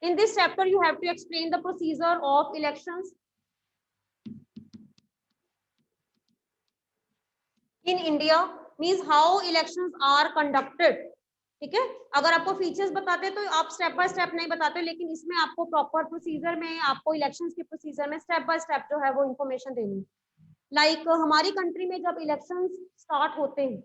In this chapter, you have to explain the procedure of elections in India, means how elections are conducted. ठीक है, अगर आपको features बताते तो आप स्टेप बाय स्टेप नहीं बताते, लेकिन इसमें आपको प्रॉपर प्रोसीजर में, आपको इलेक्शंस के प्रोसीजर में स्टेप बाय स्टेप जो है वो इंफॉर्मेशन देनी है. लाइक हमारी कंट्री में जब इलेक्शंस स्टार्ट होते हैं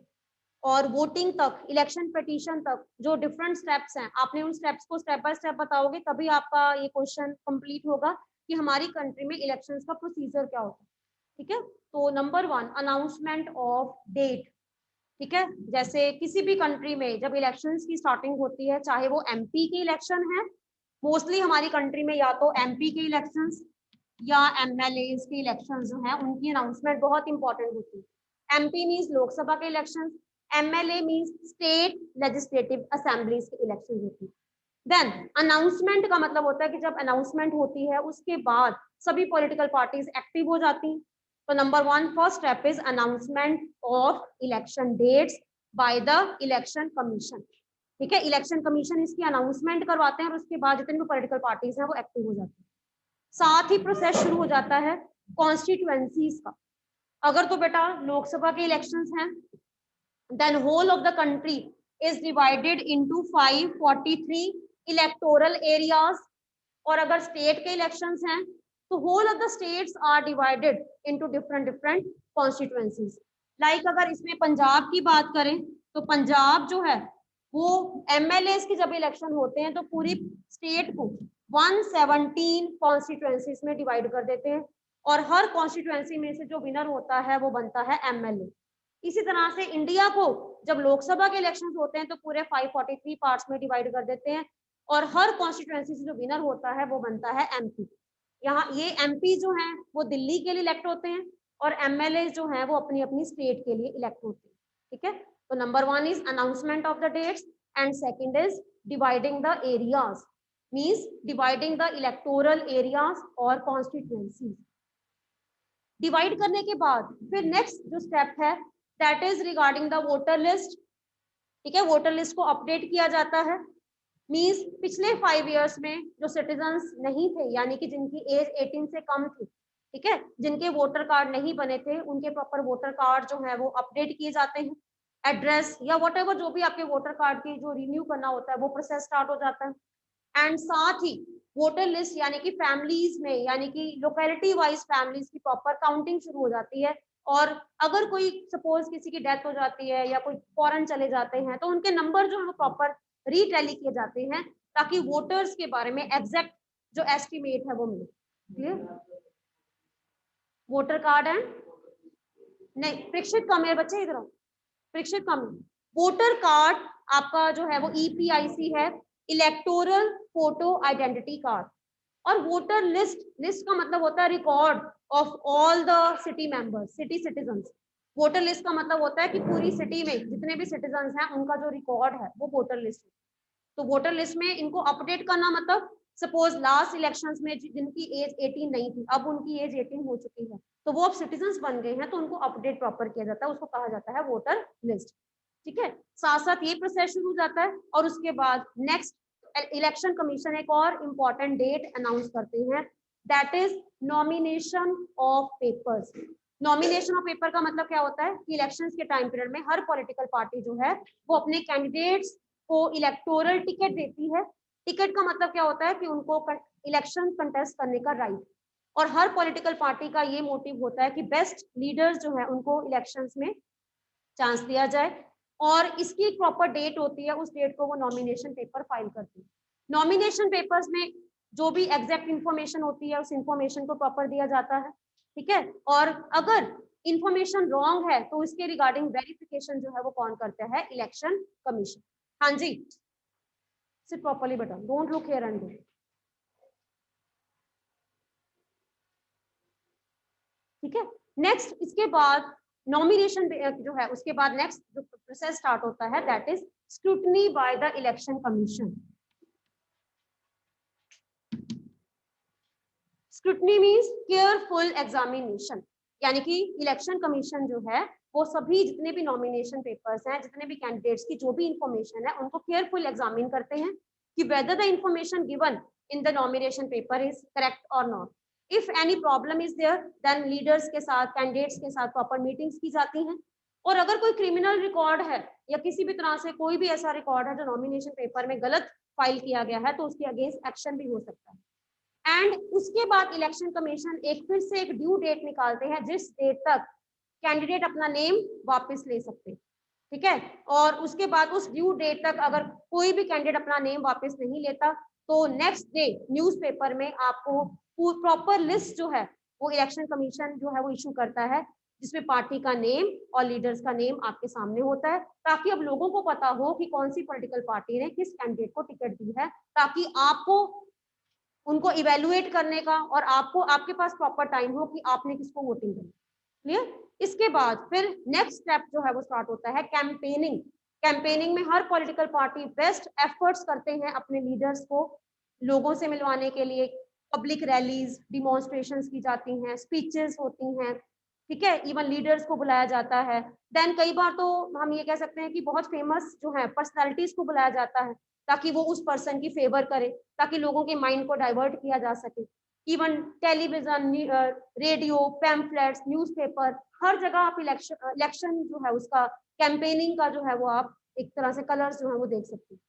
और वोटिंग तक, इलेक्शन पिटीशन तक जो डिफरेंट स्टेप्स हैं, आपने उन स्टेप्स को स्टेप बाय स्टेप बताओगे तभी आपका ये क्वेश्चन कंप्लीट होगा कि हमारी कंट्री में इलेक्शंस का प्रोसीजर क्या होता है. ठीक है, तो नंबर 1, अनाउंसमेंट ऑफ डेट. ठीक है, जैसे किसी भी कंट्री में जब इलेक्शंस की स्टार्टिंग होती है, चाहे वो एमपी के इलेक्शन है, मोस्टली हमारी कंट्री में या तो एमपी के इलेक्शंस या एमएलए के इलेक्शन जो है उनकी अनाउंसमेंट बहुत इंपॉर्टेंट होती है. एमपी मीन्स लोकसभा के election, MLA means state legislative assemblies के इलेक्शन होती है. देन अनाउंसमेंट का मतलब होता है कि जब अनाउंसमेंट होती है उसके बाद सभी पॉलिटिकल पार्टीज एक्टिव हो जाती हैं. तो number 1 first step is announcement of election dates by the election commission. ठीक है, इलेक्शन कमीशन इसकी अनाउंसमेंट करवाते हैं और उसके बाद जितने भी पॉलिटिकल पार्टीज हैं वो एक्टिव हो जाती हैं. साथ ही प्रोसेस शुरू हो जाता है कॉन्स्टिट्यूएंसीज का. अगर तो बेटा लोकसभा के इलेक्शंस हैं, then whole of the country is divided into 543 electoral areas. और अगर स्टेट के इलेक्शंस हैं तो whole of the states are divided into different constituencies. Like अगर इसमें पंजाब की बात करें तो पंजाब जो है वो एमएलए के जब इलेक्शन होते हैं तो पूरी स्टेट को 117 कॉन्स्टिट्यूएंसीज में डिवाइड कर देते हैं और हर कॉन्स्टिट्यूएंसी में से जो विनर होता है वो बनता है एमएलए. इसी तरह से इंडिया को जब लोकसभा के इलेक्शन होते हैं तो पूरे 543 पार्ट्स में डिवाइड कर देते हैं और हर कॉन्स्टिट्यूएंसी से जो विनर होता है वो बनता है एमपी. यहाँ ये एमपी जो हैं वो दिल्ली के लिए इलेक्ट होते हैं और एमएलए जो हैं वो अपनी अपनी स्टेट के लिए इलेक्ट होते हैं. ठीक है, तो number 1 is announcement of the dates and second is dividing the areas, means dividing the electoral areas और कॉन्स्टिट्यूएंसीज. डिवाइड करने के बाद फिर नेक्स्ट जो स्टेप है that is regarding the voter list. ठीक है, वोटर लिस्ट को अपडेट किया जाता है. मींस पिछले 5 इयर्स में जो सिटीजन्स नहीं थे, यानी कि जिनकी एज 18 से कम थी, ठीक है, जिनके वोटर कार्ड नहीं बने थे, उनके प्रॉपर वोटर कार्ड जो है वो अपडेट किए जाते हैं. एड्रेस या व्हाटएवर जो भी आपके वोटर कार्ड की जो रिन्यू करना होता है वो प्रोसेस स्टार्ट हो जाता है. एंड साथ ही वोटर लिस्ट यानी कि फैमिलीज में, यानी कि लोकेलिटी वाइज फैमिलीज की प्रॉपर काउंटिंग शुरू हो जाती है. और अगर कोई सपोज किसी की डेथ हो जाती है या कोई फॉरेन चले जाते हैं तो उनके नंबर जो है वो प्रॉपर रीटैली किए जाते हैं ताकि वोटर्स के बारे में एग्जैक्ट जो एस्टिमेट है वो मिले. क्लियर? वोटर कार्ड है नहीं, परीक्षित कम है बच्चे, इधर परीक्षित कम है. वोटर कार्ड आपका जो है वो ईपीआईसी है, इलेक्टोरल फोटो आइडेंटिटी कार्ड. और वोटर लिस्ट, लिस्ट का मतलब होता है record of all the city members, city citizens. Voter list का मतलब होता है कि पूरी सिटी में जितने भी सिटीजन्स हैं उनका जो रिकॉर्ड है वो वोटर लिस्ट है. तो वोटर लिस्ट में इनको अपडेट करना मतलब सपोज लास्ट इलेक्शंस में जिनकी एज 18 नहीं थी, अब उनकी एज 18 हो चुकी है तो वो अब सिटीजन्स बन गए हैं, तो उनको अपडेट प्रॉपर किया जाता है, उसको कहा जाता है वोटर लिस्ट. ठीक है, साथ साथ ये प्रोसेस शुरू हो जाता है और उसके बाद नेक्स्ट इलेक्शन कमीशन एक और इम्पोर्टेंट डेट अनाउंस करते हैं, that is nomination of papers. Nomination of paper का मतलब क्या होता है कि इलेक्शंस के टाइम पीरियड में हर पॉलिटिकल पार्टी जो है वो अपने कैंडिडेट्स को इलेक्टोरल टिकट देती है. टिकट का मतलब क्या होता है कि उनको इलेक्शन कंटेस्ट करने का राइट. और हर पॉलिटिकल पार्टी का ये मोटिव होता है कि बेस्ट लीडर्स जो है उनको इलेक्शंस में चांस दिया जाए. और इसकी एक प्रॉपर डेट होती है, उस डेट को वो नॉमिनेशन पेपर फाइल करती है. नॉमिनेशन पेपर्स में जो भी एग्जैक्ट इंफॉर्मेशन होती है उस इंफॉर्मेशन को प्रॉपर दिया जाता है. ठीक है, और अगर इंफॉर्मेशन रॉन्ग है तो इसके रिगार्डिंग वेरिफिकेशन जो है वो कौन करता है, इलेक्शन कमीशन. हाँ जी, सिर्फ प्रॉपरली बता, don't look here and there. ठीक है, नेक्स्ट इसके बाद नॉमिनेशन जो है उसके बाद नेक्स्ट जो प्रोसेस स्टार्ट होता है that is scrutiny by the election commission. Scrutiny means careful examination, यानी कि इलेक्शन कमीशन जो है वो सभी जितने भी नॉमिनेशन पेपर्स हैं, जितने भी कैंडिडेट्स की जो भी इंफॉर्मेशन है उनको केयरफुल एग्जामिन करते हैं. कि whether the information given in the nomination paper is correct or not. If any problem is there, then leaders के साथ, candidates के साथ proper meetings की जाती हैं. और अगर कोई क्रिमिनल रिकॉर्ड है या किसी भी तरह से कोई भी ऐसा रिकॉर्ड है जो नॉमिनेशन पेपर में गलत फाइल किया गया है, तो उसके अगेंस्ट एक्शन भी हो सकता है. एंड उसके बाद इलेक्शन कमीशन एक फिर से एक ड्यू डेट निकालते हैं जिस डेट तक कैंडिडेट अपना नेम वापस ले सकते हैं. ठीक है. और उसके बाद उस ड्यू डेट तक अगर कोई भी कैंडिडेट अपना नेम वापस नहीं लेता, तो नेक्स्ट डे न्यूज़पेपर में आपको प्रॉपर लिस्ट जो है वो इलेक्शन कमीशन जो है वो इशू करता है, जिसमें पार्टी का नेम और लीडर्स का नेम आपके सामने होता है, ताकि अब लोगों को पता हो कि कौन सी पॉलिटिकल पार्टी ने किस कैंडिडेट को टिकट दी है, ताकि आपको उनको इवेलुएट करने का और आपको आपके पास प्रॉपर टाइम हो कि आपने किसको वोटिंग करनी. क्लियर. इसके बाद फिर नेक्स्ट स्टेप जो है वो स्टार्ट होता है कैंपेनिंग. कैंपेनिंग में हर पॉलिटिकल पार्टी बेस्ट एफर्ट्स करते हैं अपने लीडर्स को लोगों से मिलवाने के लिए. पब्लिक रैलीज, डिमॉन्स्ट्रेशंस की जाती हैं, स्पीचेस होती हैं. ठीक है. इवन लीडर्स को बुलाया जाता है. देन कई बार तो हम ये कह सकते हैं कि बहुत फेमस जो है पर्सनालिटीज को बुलाया जाता है ताकि वो उस पर्सन की फेवर करे, ताकि लोगों के माइंड को डाइवर्ट किया जा सके. Even television, radio, pamphlets, newspaper, हर जगह आप इलेक्शन जो है उसका कैंपेनिंग का जो है वो आप एक तरह से कलर्स जो है वो देख सकते हैं.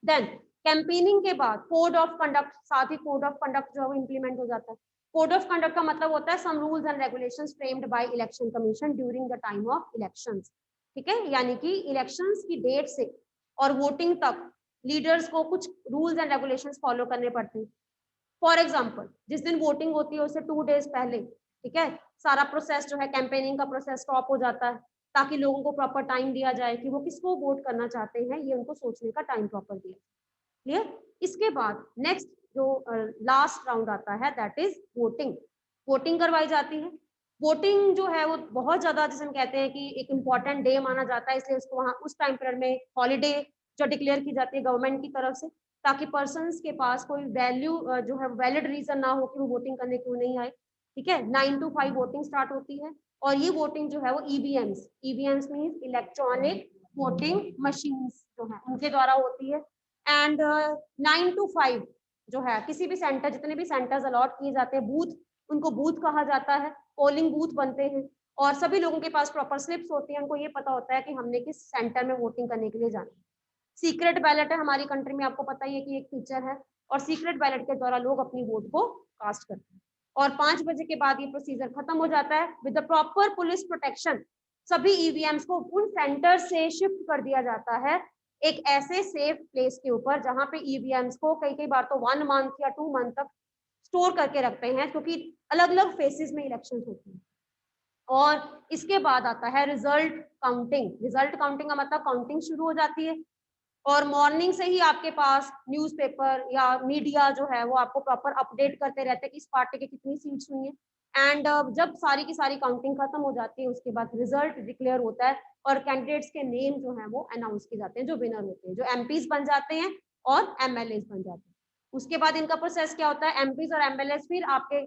देन कैंपेनिंग के बाद कोड ऑफ कंडक्ट, साथ ही कोड ऑफ कंडक्ट जो है वो इम्प्लीमेंट हो जाता है. कोड ऑफ कंडक्ट का मतलब होता है some rules and regulations framed by election commission during the time of elections. ठीक है. यानी कि इलेक्शंस की डेट से और वोटिंग तक लीडर्स को कुछ रूल्स एंड रेगुलेशंस फॉलो करने पड़ते हैं. फॉर एग्जाम्पल, जिस दिन वोटिंग होती है उससे 2 डेज पहले, ठीक है, सारा प्रोसेस जो है कैंपेनिंग का प्रोसेस स्टॉप हो जाता है, ताकि लोगों को प्रॉपर टाइम दिया जाए कि वो किसको वोट करना चाहते हैं, ये उनको सोचने का टाइम प्रॉपर दिया. क्लियर. इसके बाद नेक्स्ट जो लास्ट राउंड आता है दैट इज वोटिंग. वोटिंग करवाई जाती है. वोटिंग जो है वो बहुत ज्यादा, जैसे हम कहते हैं कि एक इम्पॉर्टेंट डे माना जाता है, इसलिए उसको वहाँ उस टाइम पीरियड में हॉलीडे जो डिक्लेयर की जाती है गवर्नमेंट की तरफ से, ताकि पर्सन्स के पास कोई वैल्यू जो है वैलिड रीजन ना हो कि वो वोटिंग करने क्यों नहीं आए. ठीक है. 9 to 5 वोटिंग स्टार्ट होती है और ये वोटिंग जो है वो EVMs means electronic voting machines जो है उनके द्वारा होती है. एंड 9 to 5 जो है किसी भी सेंटर, जितने भी सेंटर्स अलॉट किए जाते हैं, बूथ, उनको बूथ कहा जाता है, पोलिंग बूथ बनते हैं और सभी लोगों के पास प्रॉपर स्लिप्स होती हैं. उनको ये पता होता है कि हमने किस सेंटर में वोटिंग करने के लिए जाना है. सीक्रेट बैलेट है हमारी कंट्री में, आपको पता ही है कि एक फीचर है, और सीक्रेट बैलेट के द्वारा लोग अपनी वोट को कास्ट करते हैं. और 5 बजे के बाद ये प्रोसीजर खत्म हो जाता है with the proper police protection. सभी ईवीएम्स को उन सेंटर से शिफ्ट कर दिया जाता है एक ऐसे सेफ प्लेस के ऊपर जहां पे ईवीएम्स को कई बार तो 1 मंथ या 2 मंथ तक स्टोर करके रखते हैं, क्योंकि अलग अलग फेसेस में इलेक्शन होती है. और इसके बाद आता है रिजल्ट काउंटिंग. रिजल्ट काउंटिंग का मतलब काउंटिंग शुरू हो जाती है और मॉर्निंग से ही आपके पास न्यूज़पेपर या मीडिया जो है वो आपको प्रॉपर अपडेट करते रहते हैं कि इस पार्टी की कितनी सीट्स हुई हैं. एंड जब सारी की सारी काउंटिंग खत्म हो जाती है उसके बाद रिजल्ट डिक्लेयर होता है और कैंडिडेट्स के नेम जो है वो अनाउंस किए जाते हैं, जो विनर होते हैं, जो एमपीज बन जाते हैं और एमएलएस बन जाते हैं. उसके बाद इनका प्रोसेस क्या होता है, एमपीज और एमएलएस फिर आपके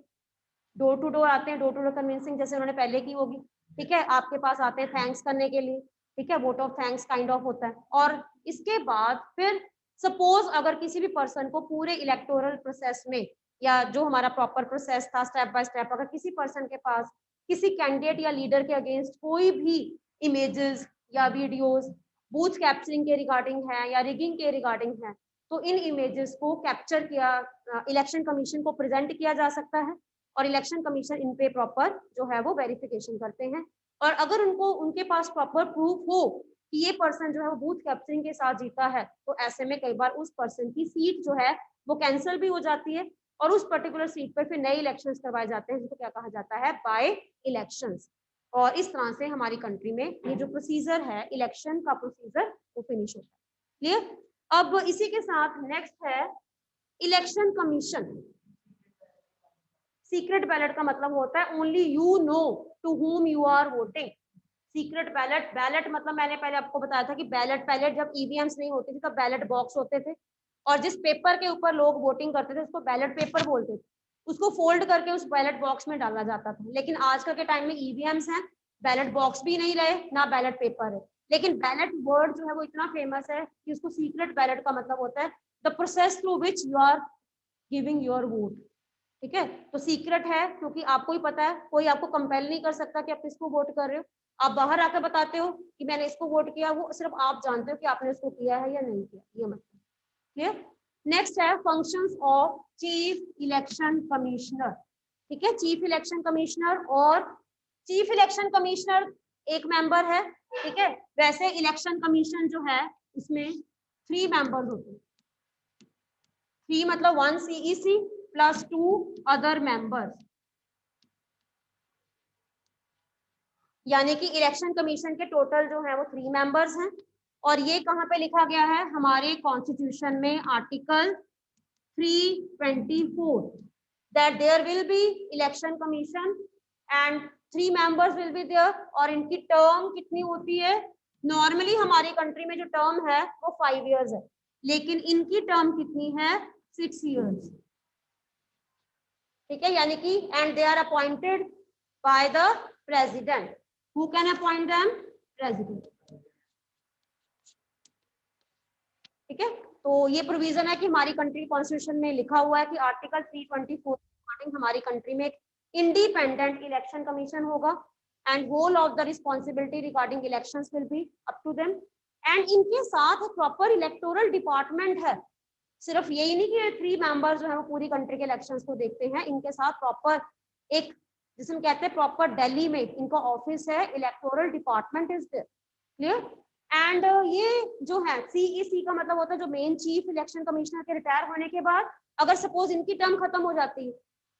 डोर टू डोर आते हैं, डोर टू डोर कन्विंसिंग जैसे उन्होंने पहले की होगी. ठीक है. आपके पास आते हैं थैंक्स करने के लिए. ठीक है. Vote of thanks kind of होता है. और इसके बाद फिर सपोज अगर किसी भी पर्सन को पूरे इलेक्टोरल प्रोसेस में या जो हमारा प्रॉपर प्रोसेस था स्टेप बाय स्टेप, अगर किसी पर्सन के पास किसी कैंडिडेट या लीडर के अगेंस्ट कोई भी इमेजेस या वीडियोस बूथ कैप्चरिंग के रिगार्डिंग है या रिगिंग के रिगार्डिंग है, तो इन इमेजेस को कैप्चर किया इलेक्शन कमीशन को प्रेजेंट किया जा सकता है और इलेक्शन कमीशन इन पे प्रॉपर जो है वो वेरिफिकेशन करते हैं. और अगर उनको उनके पास प्रॉपर प्रूफ हो कि ये पर्सन जो है वो बूथ कैप्चरिंग के साथ जीता है, तो ऐसे में कई बार उस पर्सन की सीट जो है वो कैंसिल भी हो जाती है और उस पर्टिकुलर सीट पर फिर नए इलेक्शंस करवाए जाते हैं, जिसको क्या कहा जाता है, बाय इलेक्शंस. और इस तरह से हमारी कंट्री में ये जो प्रोसीजर है इलेक्शन का प्रोसीजर वो फिनिश होता है. क्लियर. अब इसी के साथ नेक्स्ट है इलेक्शन कमीशन. सीक्रेट बैलेट का मतलब होता है only you know to whom you are voting. Secret ballot, ballot मतलब मैंने पहले आपको बताया था कि बैलेट पहले जब ईवीएम्स नहीं होती थी तब बैलेट बॉक्स होते थे और जिस पेपर के ऊपर लोग वोटिंग करते थे उसको बैलेट पेपर बोलते थे. उसको फोल्ड करके उस बैलेट बॉक्स में डाला जाता था. लेकिन आजकल के टाइम में ईवीएम्स हैं, बैलेट बॉक्स भी नहीं रहे ना बैलेट पेपर है, लेकिन बैलेट वर्ड जो है वो इतना फेमस है कि उसको सीक्रेट बैलेट का मतलब होता है the process through which you are giving your vote. ठीक है, तो सीक्रेट है क्योंकि आपको ही पता है, कोई आपको कंपेल नहीं कर सकता कि आप किसको वोट कर रहे हो। आप बाहर आकर बताते हो कि मैंने इसको वोट किया, वो सिर्फ आप जानते हो कि आपने इसको किया है या नहीं किया, ये मतलब। क्लियर। नेक्स्ट है functions of chief election commissioner. ठीक है, चीफ इलेक्शन कमिश्नर, और चीफ इलेक्शन कमिश्नर एक मेंबर है। ठीक है, वैसे इलेक्शन कमीशन जो है उसमें 3 मेंबर्स होते हैं। 3 मतलब 1 CEC प्लस 2 अदर मेंबर्स, यानी कि इलेक्शन कमीशन के टोटल जो है वो 3 मेंबर्स हैं। और ये कहाँ पे लिखा गया है, हमारे कॉन्स्टिट्यूशन में article 324 that there will be election commission and 3 members will be there। और इनकी टर्म कितनी होती है, नॉर्मली हमारी कंट्री में जो टर्म है वो 5 इयर्स है, लेकिन इनकी टर्म कितनी है, 6 इयर्स। ठीक है, यानी कि and they are appointed by the president. Who can appoint them, president. ठीक है, तो ये प्रोविजन है कि हमारी कंट्री कॉन्स्टिट्यूशन में लिखा हुआ है कि आर्टिकल 324 अकॉर्डिंग हमारी कंट्री में एक इंडिपेंडेंट इलेक्शन कमीशन होगा and whole of the responsibility regarding elections will be up to them. And इनके साथ एक प्रॉपर इलेक्टोरल डिपार्टमेंट है। सिर्फ यही नहीं कि 3 मेंबर्स जो है वो पूरी कंट्री के इलेक्शंस को देखते हैं, इनके साथ प्रॉपर एक जिसे हम कहते हैं प्रॉपर दिल्ली में इनका ऑफिस है, electoral department is there. Clear. And ये जो है CEC का मतलब होता है जो मेन चीफ इलेक्शन कमिश्नर के रिटायर होने के बाद अगर सपोज इनकी टर्म खत्म हो जाती है,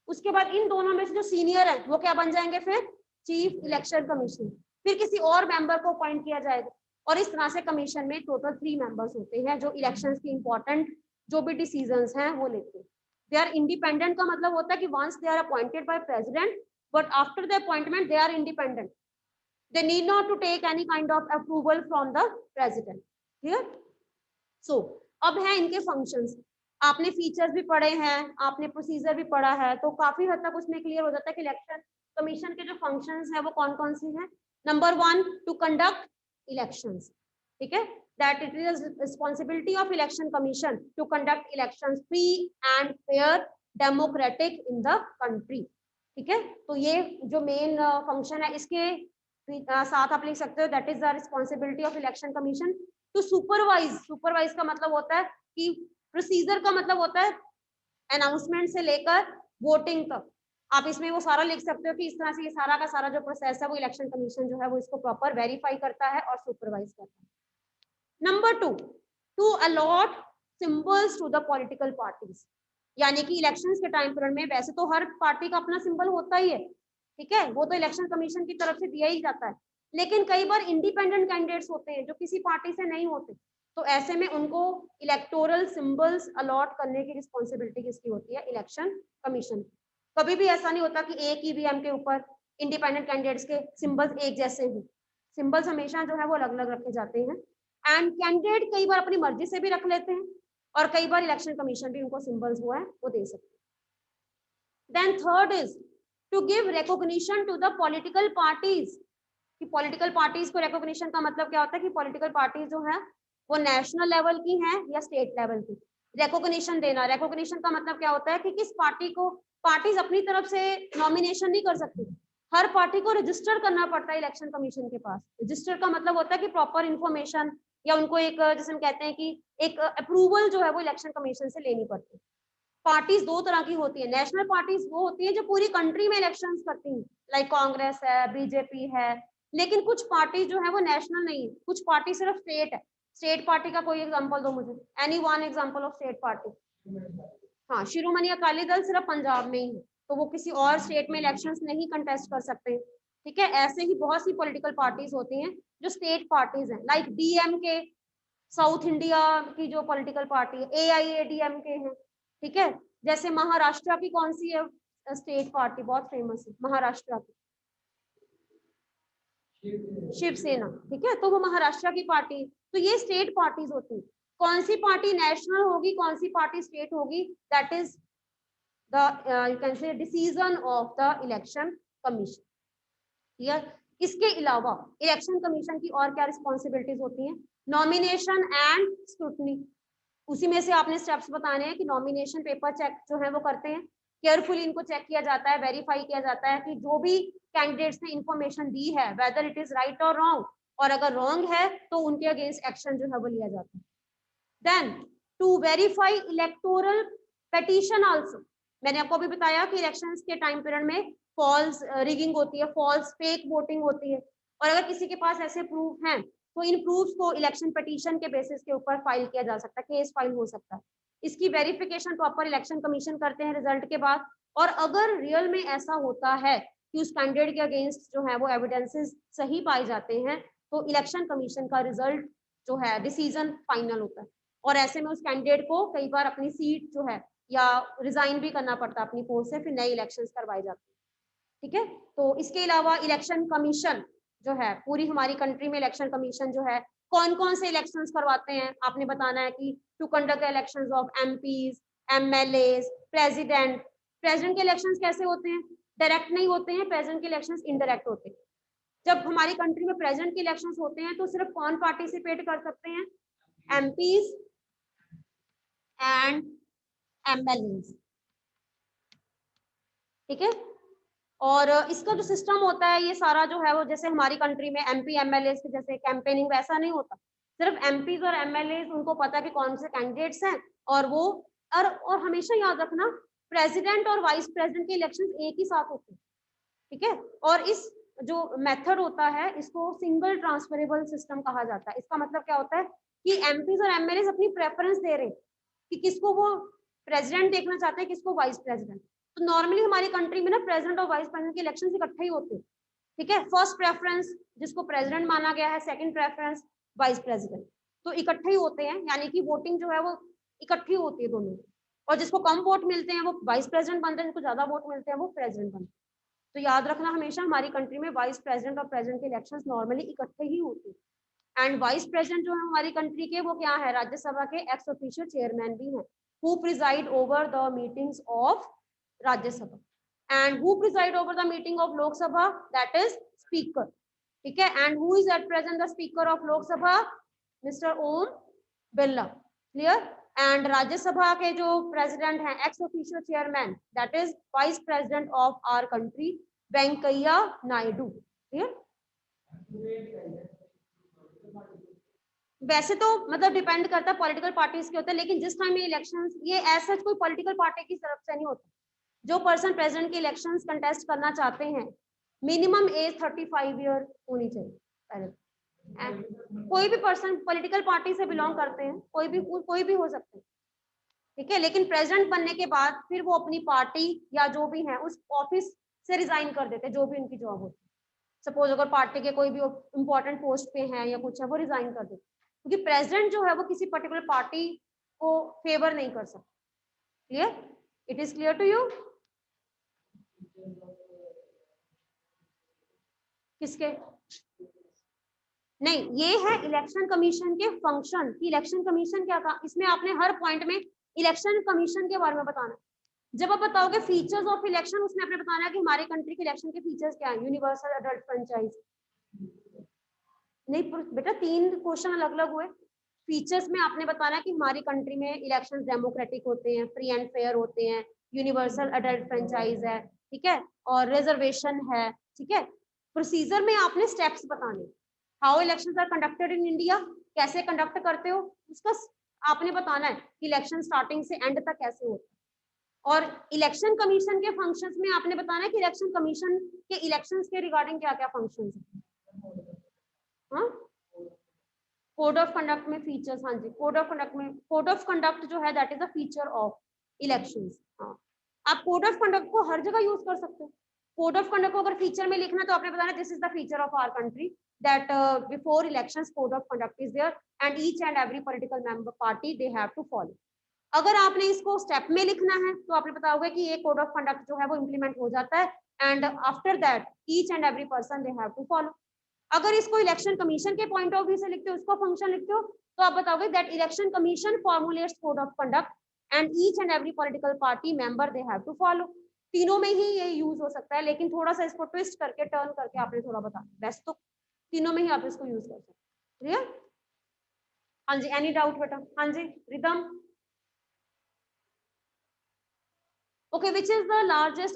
उसके बाद इन दोनों में से जो सीनियर है वो क्या बन जाएंगे, फिर चीफ इलेक्शन कमिश्नर, फिर किसी और मेंबर को अपॉइंट किया जाएगा। और इस तरह से कमीशन में टोटल 3 मेंबर्स होते हैं जो इलेक्शंस की इंपॉर्टेंट जो भी डिसीजंस हैं वो लेते हैं। दे आर इंडिपेंडेंट का मतलब होता है कि once they are appointed by president, but after the appointment they are independent, they need not to take any kind of approval from the president। clear। so अब है इनके functions। आपने फीचर्स भी पढ़े हैं, आपने प्रोसीजर भी पढ़ा है, तो काफी हद तक उसमें क्लियर हो जाता है कि इलेक्शन कमीशन के जो फंक्शंस हैं वो कौन कौन सी हैं। Number 1, to conduct elections. ठीक है, that it is responsibility of election commission to conduct elections free and fair democratic in the country। ठीक है, तो ये जो मेन फंक्शन है इसके साथ आप लिख सकते हो that is the responsibility of election commission to supervise. Supervise का मतलब होता है कि प्रोसीजर का मतलब होता है अनाउंसमेंट से लेकर वोटिंग तक। आप इसमें वो सारा लिख सकते हो कि इस तरह से ये सारा का सारा जो प्रोसेस है वो इलेक्शन कमीशन जो है वो इसको प्रॉपर वेरीफाई करता है और सुपरवाइज करता है। Number 2, to allot symbols to the political parties. यानी कि इलेक्शंस के टाइम पीरियड में वैसे तो हर पार्टी का अपना सिंबल होता ही है, ठीक है, वो तो इलेक्शन कमीशन की तरफ से दिया ही जाता है, लेकिन कई बार इंडिपेंडेंट कैंडिडेट्स होते हैं जो किसी पार्टी से नहीं होते, तो ऐसे में उनको इलेक्टोरल सिंबल्स अलॉट करने की रिस्पॉन्सिबिलिटी किसकी होती है, इलेक्शन कमीशन। कभी भी ऐसा नहीं होता कि एक ईवीएम के ऊपर इंडिपेंडेंट कैंडिडेट्स के सिंबल्स एक जैसे हैं, सिंबल्स हमेशा जो है वो अलग अलग रखे जाते हैं। एंड कैंडिडेट कई बार अपनी मर्जी से भी रख लेते हैं और कई बार इलेक्शन कमीशन भी उनको सिंबल्स वो है वो दे सकते हैं। Then third is to give recognition to the political parties. कि पॉलिटिकल पार्टीज को रिकॉग्निशन का मतलब क्या होता है कि पॉलिटिकल पार्टीज जो है वो नेशनल लेवल की हैं या स्टेट लेवल की। रिकॉग्निशन देना, रिकॉग्निशन का मतलब क्या होता है कि किस पार्टी को, पार्टीज अपनी तरफ से नॉमिनेशन नहीं कर सकती, हर पार्टी को रजिस्टर करना पड़ता है इलेक्शन कमीशन के पास। रजिस्टर का मतलब होता है कि प्रॉपर इंफॉर्मेशन या उनको एक जैसे हम कहते हैं कि एक अप्रूवल जो है वो इलेक्शन कमीशन से लेनी पड़ती है। पार्टीज 2 तरह की होती है। नेशनल पार्टीज वो होती है जो पूरी कंट्री में इलेक्शंस करती हैं, लाइक कांग्रेस है, बीजेपी है। लेकिन कुछ पार्टी जो है वो नेशनल नहीं है, कुछ पार्टी सिर्फ स्टेट है। स्टेट पार्टी का कोई एग्जांपल दो मुझे, any one example of state party. हाँ, शिरोमणि अकाली दल सिर्फ पंजाब में ही है, तो वो किसी और स्टेट में इलेक्शंस नहीं कंटेस्ट कर सकते। ठीक है, ऐसे ही बहुत सी पॉलिटिकल पार्टीज होती हैं जो स्टेट पार्टीज हैं, लाइक DMK साउथ इंडिया की जो पॉलिटिकल पार्टी है, AIADMK है। ठीक है, जैसे महाराष्ट्र की कौन सी है स्टेट पार्टी बहुत फेमस है महाराष्ट्र की, शिवसेना। ठीक है, तो वो महाराष्ट्र की पार्टी, तो ये स्टेट पार्टीज होती है। कौन सी पार्टी नेशनल होगी, कौन सी पार्टी स्टेट होगी, that is the you can say decision of the election commission. Clear. इसके अलावा इलेक्शन कमीशन की और क्या रिस्पॉन्सिबिलिटीज होती हैं, नॉमिनेशन एंड स्क्रूटनी। उसी में से आपने स्टेप्स बताने हैं कि नॉमिनेशन पेपर चेक जो है वो करते हैं, केयरफुली इनको चेक किया जाता है, वेरीफाई किया जाता है कि जो भी कैंडिडेट्स ने इंफॉर्मेशन दी है वेदर इट इज राइट और रॉन्ग, और अगर रॉन्ग है तो उनके अगेंस्ट एक्शन जो है वो लिया जाता है। Then to verify electoral petition also, मैंने आपको अभी बताया कि इलेक्शंस के टाइम पीरियड में फॉल्स रिगिंग होती है, फॉल्स फेक वोटिंग होती है, और अगर किसी के पास ऐसे प्रूफ हैं तो इन प्रूफ्स को इलेक्शन पिटीशन के बेसिस के ऊपर फाइल किया जा सकता है, केस फाइल हो सकता है। इसकी वेरिफिकेशन प्रॉपर इलेक्शन कमीशन करते हैं रिजल्ट के बाद, और अगर रियल में ऐसा होता है कि उस कैंडिडेट के अगेंस्ट जो है वो एविडेंसेस सही पाए जाते हैं तो इलेक्शन कमीशन का रिजल्ट जो है डिसीजन फाइनल होता है, और ऐसे में उस कैंडिडेट को कई बार अपनी सीट जो है या रिजाइन भी करना पड़ता है अपनी पोस्ट से, फिर नए इलेक्शंस करवाए जाते हैं। ठीक है, तो इसके अलावा इलेक्शन कमीशन जो है पूरी हमारी कंट्री में इलेक्शन कमीशन जो है कौन कौन से इलेक्शंस करवाते हैं आपने बताना है कि to conduct the elections of MPs, MLAs, president. President के इलेक्शंस कैसे होते हैं? डायरेक्ट नहीं होते हैं, प्रेसिडेंट के इलेक्शंस इनडायरेक्ट होते हैं। जब हमारी कंट्री में प्रेसिडेंट के इलेक्शंस होते हैं तो सिर्फ कौन पार्टिसिपेट कर सकते हैं? MPs and MLAs. ठीक है, और इसका जो सिस्टम होता है ये सारा जो है वो जैसे हमारी कंट्री में एमपी एमएलए के जैसे कैंपेनिंग वैसा नहीं होता, सिर्फ एमपीज और एमएलए उनको पता कि कौन से कैंडिडेट्स हैं, और वो और हमेशा याद रखना प्रेसिडेंट और वाइस प्रेसिडेंट के इलेक्शन एक ही साथ होते हैं। ठीक है, और इस जो मेथड होता है इसको सिंगल ट्रांसफरेबल सिस्टम कहा जाता है। इसका मतलब क्या होता है कि एमपीज और एमएलए अपनी प्रेफरेंस दे रहे हैं कि किसको वो प्रेसिडेंट देखना चाहते हैं, किसको वाइस प्रेसिडेंट। तो नॉर्मली हमारी कंट्री में ना प्रेसिडेंट और वाइस प्रेसिडेंट के इलेक्शन इकट्ठे ही होते हैं। ठीक है, फर्स्ट प्रेफरेंस जिसको प्रेसिडेंट माना गया है, सेकंड प्रेफरेंस वाइस प्रेसिडेंट, तो इकट्ठे ही होते हैं, यानी कि वोटिंग जो है वो इकट्ठी होती है दोनों, और जिसको कम वोट मिलते हैं वो वाइस प्रेसिडेंट बनते हैं, जिसको ज्यादा वोट मिलते हैं वो प्रेसिडेंट बनते हैं। तो याद रखना हमेशा हमारी कंट्री में वाइस प्रेसिडेंट और प्रेसिडेंट के इलेक्शंस नॉर्मली इकट्ठे ही होते हैं। एंड वाइस प्रेसिडेंट जो है हमारी कंट्री के वो क्या है, राज्यसभा के एक्स ऑफिशियल चेयरमैन भी हैं, who preside over the meetings of Rajya Sabha, and who preside over the meeting of Lok Sabha, that is speaker. ठीक है, and who is at present the speaker of Lok Sabha? Mr. Om Birla. Clear? And Rajya Sabha के जो president हैं ex officio chairman, that is vice president of our country, Venkaiah Naidu. Clear? वैसे तो मतलब depend करता है political parties के होते हैं, लेकिन जिस टाइम में इलेक्शंस ये ऐसा कोई पॉलिटिकल पार्टी की तरफ से नहीं होता। जो पर्सन प्रेसिडेंट के इलेक्शंस कंटेस्ट करना चाहते हैं मिनिमम एज 35 ईयर होनी चाहिए पहले। कोई भी पर्सन पॉलिटिकल पार्टी से बिलोंग करते हैं, कोई भी हो सकते हैं। ठीक है, लेकिन प्रेसिडेंट बनने के बाद फिर वो अपनी पार्टी या जो भी है उस ऑफिस से रिजाइन कर देते हैं, जो भी उनकी जॉब होती है। सपोज अगर पार्टी के कोई भी इंपॉर्टेंट पोस्ट पे है या कुछ है, वो रिजाइन कर देते, क्योंकि प्रेसिडेंट जो है वो किसी पर्टिकुलर पार्टी को फेवर नहीं कर सकता। Clear? It is clear to you? किसके? नहीं, ये है इलेक्शन कमीशन के फंक्शन कि इलेक्शन कमीशन क्या था, इसमें आपने हर पॉइंट में इलेक्शन कमीशन के बारे में बताना। जब आप बताओगे फीचर्स ऑफ इलेक्शन, उसमें आपने बताना है कि हमारे कंट्री के इलेक्शन के फीचर्स क्या है। यूनिवर्सल अडल्ट फ्रेंचाइज नहीं बेटा, 3 क्वेश्चन अलग अलग हुए। फीचर्स में आपने बताना है कि हमारी कंट्री में इलेक्शंस डेमोक्रेटिक होते हैं, फ्री एंड फेयर होते हैं, यूनिवर्सल अडल्ट फ्रेंचाइज है, ठीक है, और रिजर्वेशन है। ठीक है, प्रोसीजर में आपने स्टेप्स बताने, how elections are conducted in India, कैसे कंडक्ट करते हो उसका आपने बताना है कि इलेक्शन स्टार्टिंग से एंड तक कैसे होता है। और इलेक्शन कमीशन के फंक्शंस में आपने बताना है कि इलेक्शन कमीशन के इलेक्शंस के रिगार्डिंग क्या क्या फंक्शंस हैं। हाँ, कोड ऑफ कंडक्ट में फीचर्स, हाँ जी, कोड ऑफ कंडक्ट में, कोड ऑफ कंडक्ट जो है that is a feature of elections. हाँ, आप कोड ऑफ कंडक्ट को हर जगह यूज कर सकते हो। कोड ऑफ कंडक्ट को अगर फीचर में लिखना तो आपने बताना this is the feature of our country that before elections code of conduct is there and each and every political member party they have to follow. अगर आपने इसको स्टेप में लिखना है तो आपने बताओगे कि ये कोड ऑफ कंडक्ट जो है वो इम्प्लीमेंट हो जाता है and after that each and every person they have to follow. अगर इसको इलेक्शन कमीशन के पॉइंट ऑफ व्यू से लिखते हो, उसको फंक्शन लिखते हो, तो आप बताओगे that election commission formulates code of conduct and each and every political party member they have to follow. तीनों में ही ये यूज हो सकता है, लेकिन थोड़ा सा इसको ट्विस्ट करके टर्न करके आपने थोड़ा बताया, वैसे तो तीनों में ही आप इसको यूज कर सकते हैं। हाँ जी, एनी डाउट बेटा? हाँ जी, Ridham. Okay, which is the largest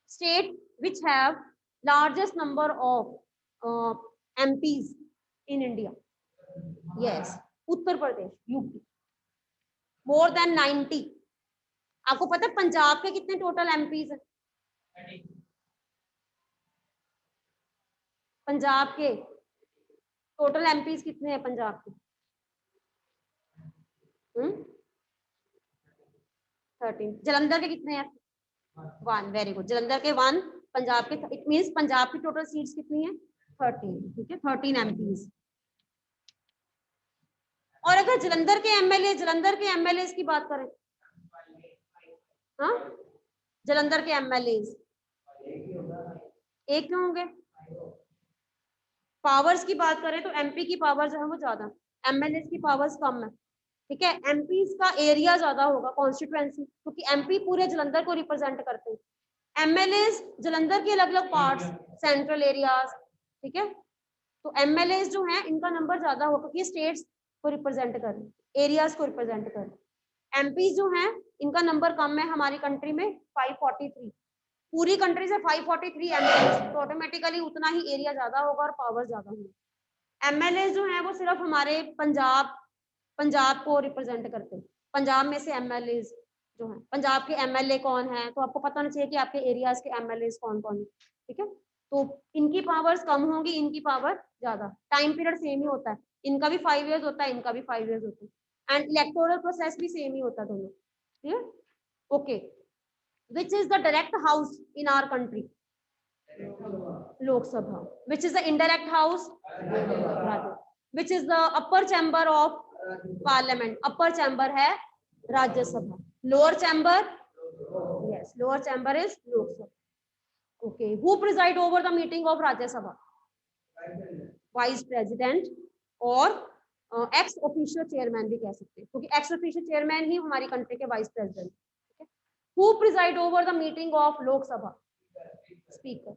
state which have largest number of MPs in India? Yes, Uttar Pradesh, UP, more than 90। आपको पता है पंजाब के कितने टोटल MPs हैं? पंजाब के टोटल MPs कितने हैं पंजाब के? 13। जलंधर के कितने हैं? 1। वेरी गुड, जलंधर के 1, पंजाब के, इट मींस पंजाब की टोटल सीट्स कितनी है? 13। ठीक है, 13 MPs। और अगर जलंधर के एमएलए की बात करें, हाँ, जलंधर के एमएलए एक क्यों होंगे? पावर्स की बात करें तो एमपी की पावर जो है वो ज्यादा, एमएलए की पावर्स कम है। ठीक है, एमपी का एरिया ज्यादा होगा, कॉन्स्टिट्यूएंसी, क्योंकि एमपी पूरे जलंधर को रिप्रेजेंट करते हैं। एमएलए जलंधर के अलग अलग पार्ट्स, सेंट्रल एरियाज। ठीक है, तो एमएलए जो है इनका नंबर ज्यादा होगा क्योंकि स्टेट्स को रिप्रेजेंट कर रहे हैं, एरियाज को रिप्रेजेंट कर रहे हैं। एमपी जो है इनका नंबर कम है हमारी कंट्री में, 543। पूरी कंट्री से 543 एमएलए, तो ऑटोमेटिकली उतना ही एरिया ज्यादा होगा और पावर ज्यादा होगी। एमएलए जो है वो सिर्फ हमारे पंजाब को रिप्रेजेंट करते हैं। पंजाब में से एमएलए जो है, पंजाब के एमएलए कौन है, तो आपको पता होना चाहिए कि आपके एरियाज के एमएलए कौन कौन है। ठीक है, तो इनकी पावर्स कम होंगी, इनकी पावर ज्यादा। टाइम पीरियड सेम ही होता है, इनका भी 5 इयर्स होता है, इनका भी 5 इयर्स होता है, एंड इलेक्टोरल प्रोसेस भी सेम ही होता है दोनों। ठीक है, okay. Which is the direct house in our country? Lok Sabha. Which is the indirect house? Rajya. Which is the upper chamber of parliament? Upper chamber है Rajya Sabha. Lower chamber? Yes, lower chamber is Lok Sabha. Okay. Who preside over the meeting of Rajya Sabha? Vice President और x official chairman भी कह सकते हैं, क्योंकि x official chairman ही हमारी country के vice president. Who preside over the meeting of Lok Sabha? Speaker.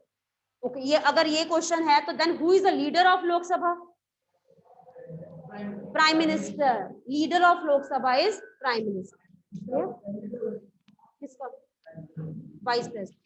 Okay, ये अगर ये क्वेश्चन है तो then who is the leader of Lok Sabha? Prime Minister. Leader of Lok Sabha is Prime Minister. किसका? Vice President.